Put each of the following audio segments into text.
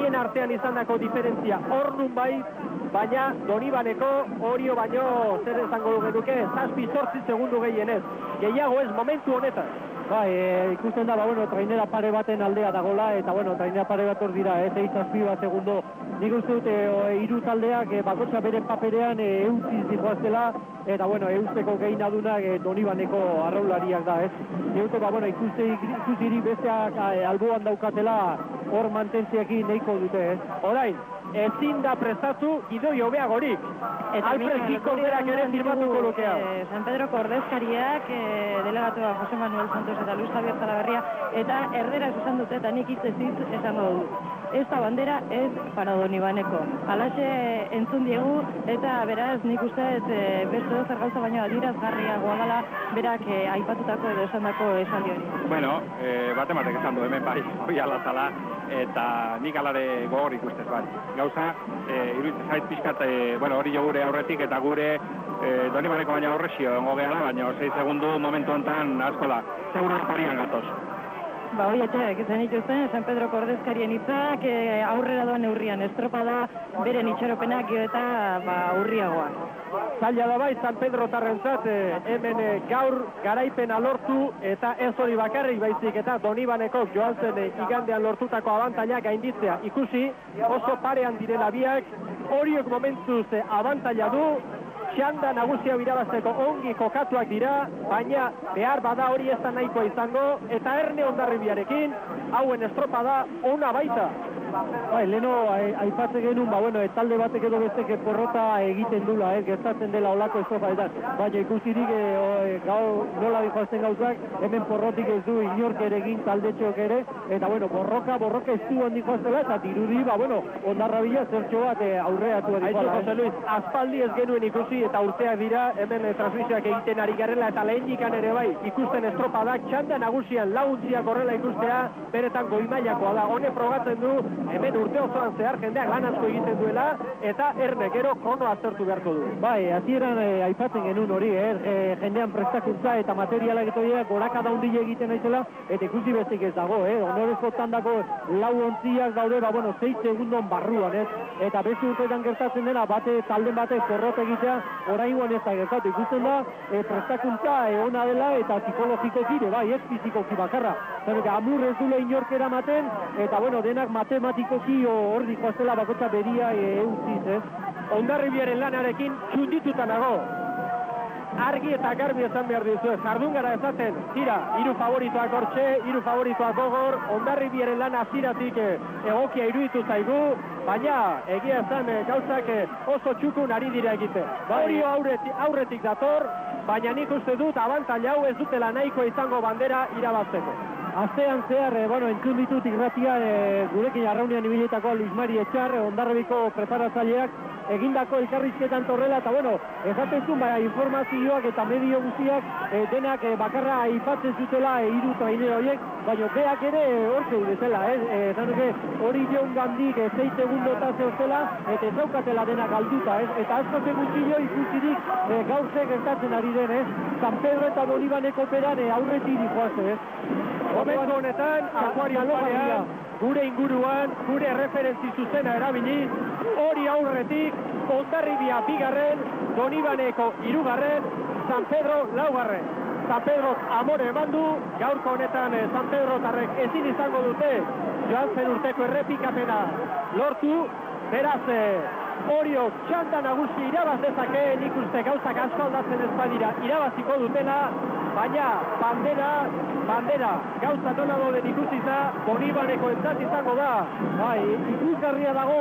bien artean izandako diferentzia hor nun bai, baina Donibaneko Orio baino zer esango genuke 7-8 segundu gehienez. Gehiago ez momentu honetan. Bai, ikusten da, bueno, trainera pare baten aldea dagola, eta, bueno, trainera pare bat hor dira, 6-7 bat segundo. Nik uste dut, hiru taldeak bakotxa bere paperean eutzi zijoaztela, eta, bueno, eusteko gehiadunak Donibaneko arraulariak da, ez? Nik uste, bueno, ikusiri besteak alboan daukatela hor mantentziakin nahiko dute, ez? Orain, ezin da prestatu gidoi hobeagorik. Alfred Kiko berak ere firmatuko lukea. San Pedroko ordezkariak, delegatua Jose Manuel Santos eta Luis Javier Talaberria, eta erderaz esan dute, eta nik hitzez esango dut. Esta bandera ez para Donibaneko. Alaxe entzun diegu, eta beraz nik uste beste zer gauza baino adierazgarriagoa dela berak aipatutako edo esandako esaldi hori. Bueno, batematek esan du hemen bai, hoi alazala, eta nik alare gogor ikustez bai. Gauza, iruditzen zait pixkat, bueno, hori jo gure aurretik eta gure Donibaneko baina horrezio ongo gehala, baina 6 segundu momentu honetan asko da. Seguro parian gatoz. Ba, hori etxeak izan ikusten, San Pedroko ordezkarien hitzak aurrera doan neurrian estropada, beren itxaropenak eta urriagoa. Zaila da bai, San Pedro tarrentzat, hemen gaur garaipena lortu eta ez hori bakarrik baizik eta Donibaneko joan zen igandean lortutako abantaila gainditzea. Ikusi, oso parean direla biak, horiok momentuz abantaila du, txanda nagusia birabazteko ongi kokatuak dira, baina behar bada hori ez da nahikoa izango, eta Erne Hondarribiarekin, hauen estropada ona baita. Bai, leheno aipatzen genuen, bueno, talde batek edo besteke porrota egiten dula, gertatzen dela olako estropadetan, baina ikusirik nola dijoazten gauzak, hemen porrotik ez du inork ere egin taldetxoak ere, eta bueno, borroka ez du handi joaztela, eta dirudi, bueno, Hondarribia zertxo bat aurreatu edikoa. Aizu, Jose Luis, aspaldi ez genuen ikusi eta urteak dira, hemen transmisioak egiten ari garela, eta lehendikan ere bai, ikusten estropadak, txanda nagusian launtziak horrela ikustea, beretan goimailakoa da, hone frogatzen du, hemen urte osoan zehar jendeak lan asko egiten duela, eta Erne gero krono aztertu beharko du. Bai, hasieran aipatzen genuen hori, jendean prestakuntza eta materialak etoiak gorakada hundile egiten naizela, eta ikusi bestik ez dago, honorezko tandako lau ontziak daude, 6 segundon barruan, eta beste urteetan gertatzen dena, talden bate porrot egitea, oraingoan ez da gertatu, ikusten da, prestakuntza ona dela, eta psikologikoki, bai, ez fizikoki bakarra. Amur ez dule inork eramaten, eta denak matematikoki hor dikoaztela bakotxa beria eutziz, ez? Hondarribiaren lanarekin txundituta nago. Argi eta garbi esan behar dizu, jardun gara ezaten, tira, 3 favoritoak hortxe, 3 favoritoak gogor, Hondarribiaren lan hasieratik egokia iruditu zaigu, baina egia esan gauzak oso txukun ari dira egiten. Orio aurretik dator, baina nik uste dut abantaila hau ez dutela nahiko izango bandera irabazteko. Astean zehar, entzun ditut irratia gurekin arraunean ibiletakoa Luis Mari Etxar, Hondarribiko preparatzaileak egindako elkarrizketan torrela, eta esaten zuen, informazioak eta medio guztiak denak bakarra aipatzen zutela 3 trainera horiek, baina beak ere hor zeudezela, hori joan gandik 6 segundota zeuzela, eta zaukatela denak alduta, eta asko segundillo ikusirik gaur ze gertatzen ari den, San Pedro eta Donibaneko peran aurretik dijoaz, Momentu honetan, akuario logean, gure inguruan, gure referentzi zuzena erabili, hori aurretik, Hondarribia 2, Donibaneko 3, San Pedro 4. San Pedro amore eman du, gaurko honetan San Pedro tarrek ezin izango dute, joan zen urteko errepikapena lortu, beraz, Orio txanda nagusi irabaz dezake, nik uste gauzak asko aldatzen ez badira irabaziko dutela, baina bandera, gauza nola doden ikusita, Donibaneko entzat izango da. Bai, ikusgarria dago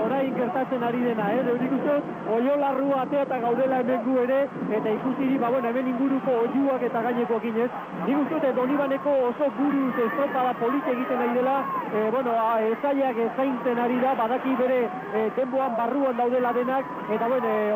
orain gertatzen ari dena, nik uste oiolarrua atea eta gaudela hemen gu ere, eta ikusiri, hemen inguruko oiuak eta gainekoekin ez. Nik uste Donibaneko oso buruz estropada polit egiten ari dela, ezaiak zaintzen ari da, badaki bere denboan barruan daudela denak, eta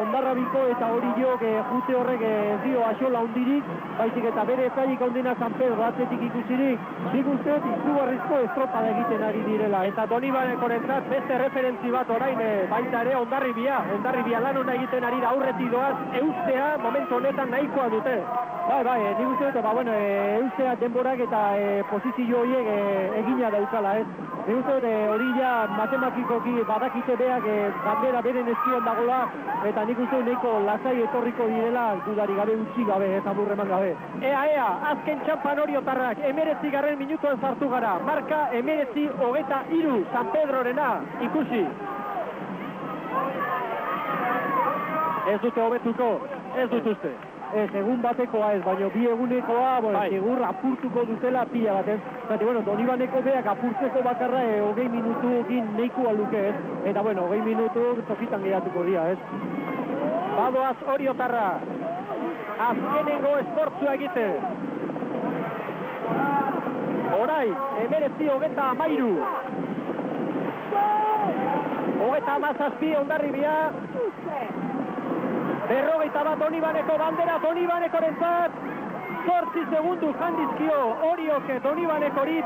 Hondarribiko eta hori jok jute horrek ez dio axola hundirik, baizik eta bere zailik handina San Pedro atzetik ikusirik, nik uste izugarrizko estropada egiten ari direla. Eta Donibanekorentzat beste referentzi bat orain baita ere Hondarribia lan ona egiten ari da aurretik doaz, eustea momentu honetan nahikoa dute. Bai, nik uste dut, eustea denborak eta posizio horiek egina daukala, ez? Nik uste dut, hori ja matematikoki badakite beak bandera beren eskion dagoela, eta nik uste dut nahiko lasai etorriko direla dudari gabe, utzi gabe, eta burreman gabe. Ea, azken txampan Oriotarrak, 19. minutuan sartu gara, marka 19-23 San Pedrorena, ikusi. Ez dute hobetuko, ez dut uste. Ez, egun batekoa ez, baina bi egunekoa, segur apurtuko dutela pila bat ez. Zati, Donibaneko beak apurtzeko bakarra 20 minutukin nahikoa luke ez. Eta, 20 minutu tokitan gehiatuko dira ez. Badoaz Oriotarra, azkenengo esportzua egite. Orai, 19-23. 37 Hondarribia. 41 Donibaneko bandera, Donibanekorentzat 8 segundu jandizkio Oriok Donibanekori.